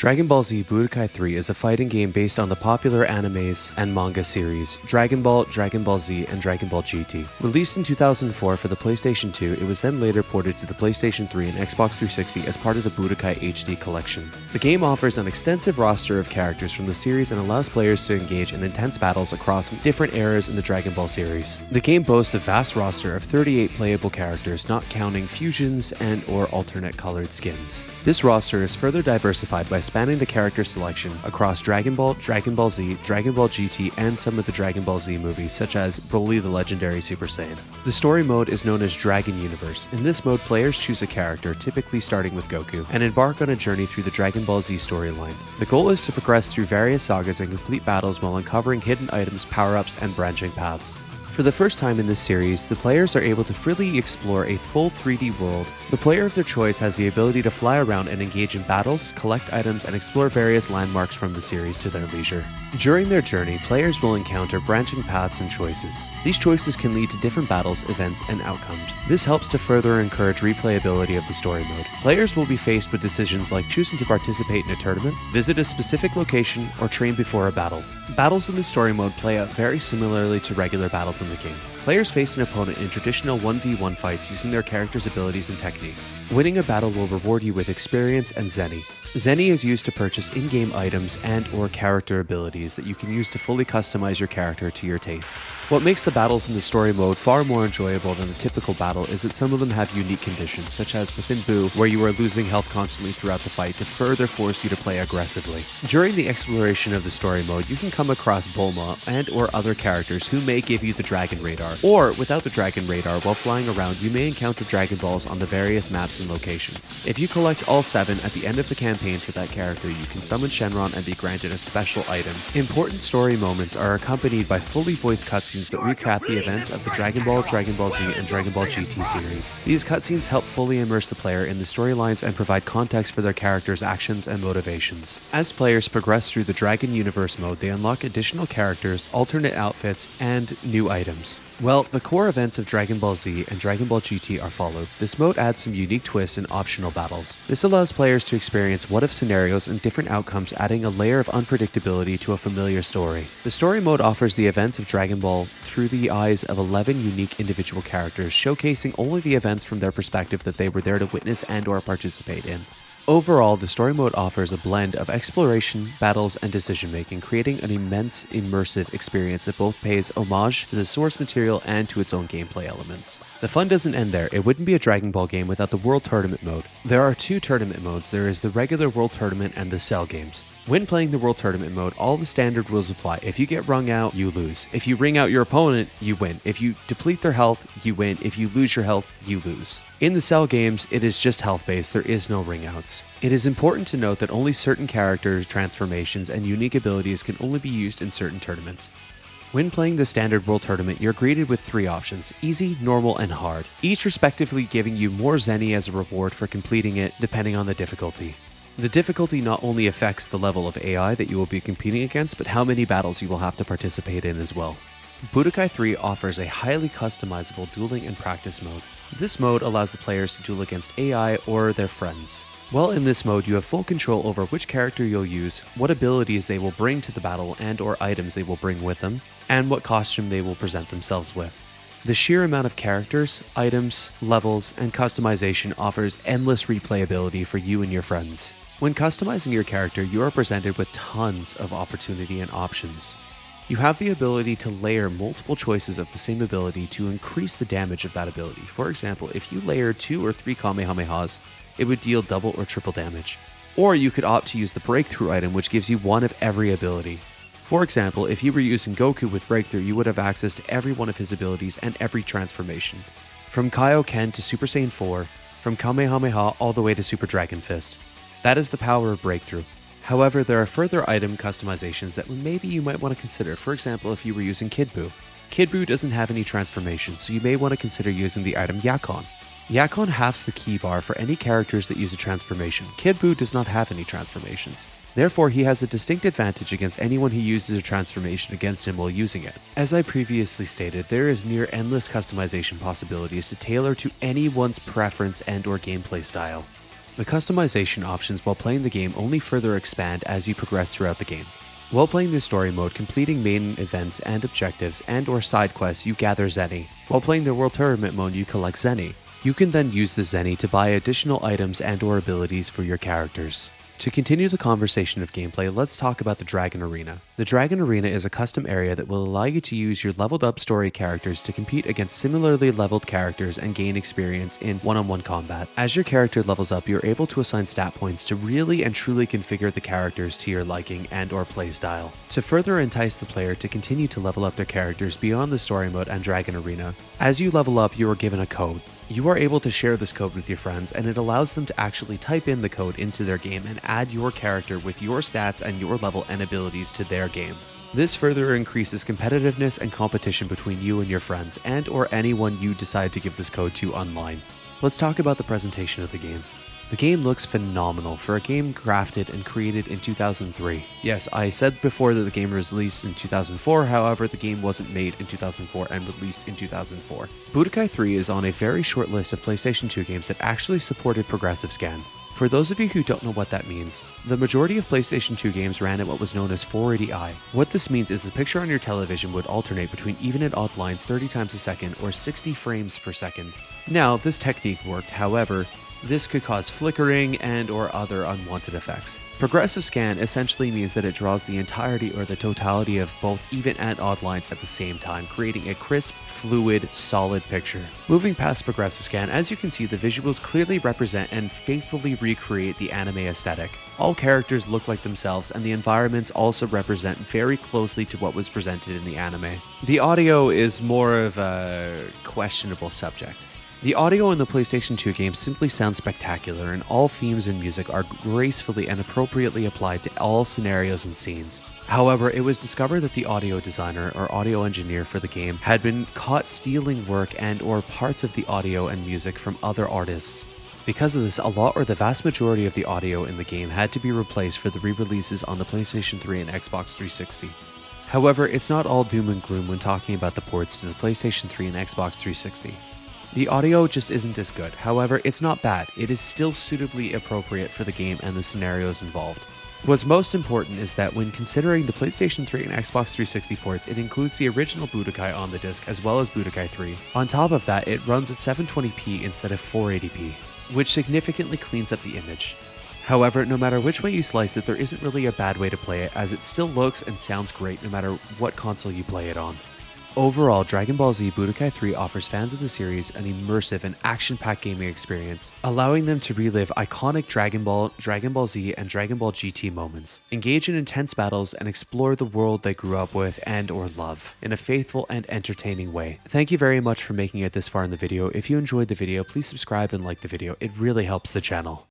Dragon Ball Z Budokai 3 is a fighting game based on the popular animes and manga series Dragon Ball, Dragon Ball Z, and Dragon Ball GT. Released in 2004 for the PlayStation 2, it was then later ported to the PlayStation 3 and Xbox 360 as part of the Budokai HD collection. The game offers an extensive roster of characters from the series and allows players to engage in intense battles across different eras in the Dragon Ball series. The game boasts a vast roster of 38 playable characters, not counting fusions and or alternate colored skins. This roster is further diversified by spanning the character selection across Dragon Ball, Dragon Ball Z, Dragon Ball GT, and some of the Dragon Ball Z movies, such as Broly the Legendary Super Saiyan. The story mode is known as Dragon Universe. In this mode, players choose a character, typically starting with Goku, and embark on a journey through the Dragon Ball Z storyline. The goal is to progress through various sagas and complete battles while uncovering hidden items, power-ups, and branching paths. For the first time in this series, the players are able to freely explore a full 3D world. The player of their choice has the ability to fly around and engage in battles, collect items, and explore various landmarks from the series to their leisure. During their journey, players will encounter branching paths and choices. These choices can lead to different battles, events, and outcomes. This helps to further encourage replayability of the story mode. Players will be faced with decisions like choosing to participate in a tournament, visit a specific location, or train before a battle. Battles in the story mode play out very similarly to regular battles in the game. Players face an opponent in traditional 1v1 fights using their character's abilities and techniques. Winning a battle will reward you with experience and Zenny. Zenny is used to purchase in-game items and or character abilities that you can use to fully customize your character to your tastes. What makes the battles in the story mode far more enjoyable than the typical battle is that some of them have unique conditions, such as within Boo, where you are losing health constantly throughout the fight to further force you to play aggressively. During the exploration of the story mode, you can come across Bulma and or other characters who may give you the Dragon Radar, or without the Dragon Radar, while flying around you may encounter Dragon Balls on the various maps and locations. If you collect all 7 at the end of the campaign for that character, you can summon Shenron and be granted a special item. Important story moments are accompanied by fully voiced cutscenes that recap the events of the Dragon Ball, Dragon Ball Z, and Dragon Ball GT series. These cutscenes help fully immerse the player in the storylines and provide context for their characters' actions and motivations. As players progress through the Dragon Universe mode, they unlock additional characters, alternate outfits, and new items. Well, the core events of Dragon Ball Z and Dragon Ball GT are followed. This mode adds some unique twists and optional battles. This allows players to experience what-if scenarios and different outcomes, adding a layer of unpredictability to a familiar story. The story mode offers the events of Dragon Ball through the eyes of 11 unique individual characters, showcasing only the events from their perspective that they were there to witness and or participate in. Overall, the story mode offers a blend of exploration, battles, and decision-making, creating an immense immersive experience that both pays homage to the source material and to its own gameplay elements. The fun doesn't end there. It wouldn't be a Dragon Ball game without the World Tournament mode. There are 2 tournament modes. There is the regular World Tournament and the Cell games. When playing the World Tournament mode, all the standard rules apply. If you get wrung out, you lose. If you ring out your opponent, you win. If you deplete their health, you win. If you lose your health, you lose. In the Cell games, it is just health-based. There is no ring outs. It is important to note that only certain characters, transformations, and unique abilities can only be used in certain tournaments. When playing the standard World Tournament, you're greeted with 3 options: easy, normal, and hard, each respectively giving you more Zenny as a reward for completing it depending on the difficulty. The difficulty not only affects the level of AI that you will be competing against, but how many battles you will have to participate in as well. Budokai 3 offers a highly customizable dueling and practice mode. This mode allows the players to duel against AI or their friends. While in this mode, you have full control over which character you'll use, what abilities they will bring to the battle and or items they will bring with them, and what costume they will present themselves with. The sheer amount of characters, items, levels, and customization offers endless replayability for you and your friends. When customizing your character, you are presented with tons of opportunity and options. You have the ability to layer multiple choices of the same ability to increase the damage of that ability. For example, if you layer 2 or 3 Kamehamehas, it would deal double or triple damage. Or you could opt to use the breakthrough item, which gives you 1 of every ability. For example, if you were using Goku with breakthrough, you would have access to every one of his abilities and every transformation. From Kaioken to Super Saiyan 4, from Kamehameha all the way to Super Dragon Fist. That is the power of breakthrough. However, there are further item customizations that maybe you might want to consider. For example, if you were using Kid Buu. Kid Buu doesn't have any transformations, so you may want to consider using the item Yakon. Yakon halves the key bar for any characters that use a transformation. Kid Buu does not have any transformations. Therefore, he has a distinct advantage against anyone who uses a transformation against him while using it. As I previously stated, there is near endless customization possibilities to tailor to anyone's preference and or gameplay style. The customization options while playing the game only further expand as you progress throughout the game. While playing the story mode, completing main events and objectives and/or side quests, you gather Zenny. While playing the World Tournament mode, you collect Zenny. You can then use the Zenny to buy additional items and/or abilities for your characters. To continue the conversation of gameplay, let's talk about the Dragon Arena. The Dragon Arena is a custom area that will allow you to use your leveled up story characters to compete against similarly leveled characters and gain experience in one-on-one combat. As your character levels up, you're able to assign stat points to really and truly configure the characters to your liking and/or playstyle. To further entice the player to continue to level up their characters beyond the story mode and Dragon Arena, as you level up, you are given a code. You are able to share this code with your friends, and it allows them to actually type in the code into their game and add your character with your stats and your level and abilities to their game. This further increases competitiveness and competition between you and your friends, and/or anyone you decide to give this code to online. Let's talk about the presentation of the game. The game looks phenomenal for a game crafted and created in 2003. Yes, I said before that the game was released in 2004, however, the game wasn't made in 2004 and released in 2004. Budokai 3 is on a very short list of PlayStation 2 games that actually supported progressive scan. For those of you who don't know what that means, the majority of PlayStation 2 games ran at what was known as 480i. What this means is the picture on your television would alternate between even and odd lines 30 times a second or 60 frames per second. Now, this technique worked, however, this could cause flickering and/or other unwanted effects. Progressive scan essentially means that it draws the entirety or the totality of both even and odd lines at the same time, creating a crisp, fluid, solid picture. Moving past progressive scan, as you can see, the visuals clearly represent and faithfully recreate the anime aesthetic. All characters look like themselves, and the environments also represent very closely to what was presented in the anime. The audio is more of a questionable subject. The audio in the PlayStation 2 game simply sounds spectacular, and all themes and music are gracefully and appropriately applied to all scenarios and scenes. However, it was discovered that the audio designer or audio engineer for the game had been caught stealing work and/or parts of the audio and music from other artists. Because of this, a lot or the vast majority of the audio in the game had to be replaced for the re-releases on the PlayStation 3 and Xbox 360. However, it's not all doom and gloom when talking about the ports to the PlayStation 3 and Xbox 360. The audio just isn't as good, however, it's not bad. It is still suitably appropriate for the game and the scenarios involved. What's most important is that when considering the PlayStation 3 and Xbox 360 ports, it includes the original Budokai on the disc as well as Budokai 3. On top of that, it runs at 720p instead of 480p, which significantly cleans up the image. However, no matter which way you slice it, there isn't really a bad way to play it, as it still looks and sounds great no matter what console you play it on. Overall, Dragon Ball Z Budokai 3 offers fans of the series an immersive and action-packed gaming experience, allowing them to relive iconic Dragon Ball, Dragon Ball Z, and Dragon Ball GT moments, engage in intense battles, and explore the world they grew up with and/or love in a faithful and entertaining way. Thank you very much for making it this far in the video. If you enjoyed the video, please subscribe and like the video. It really helps the channel.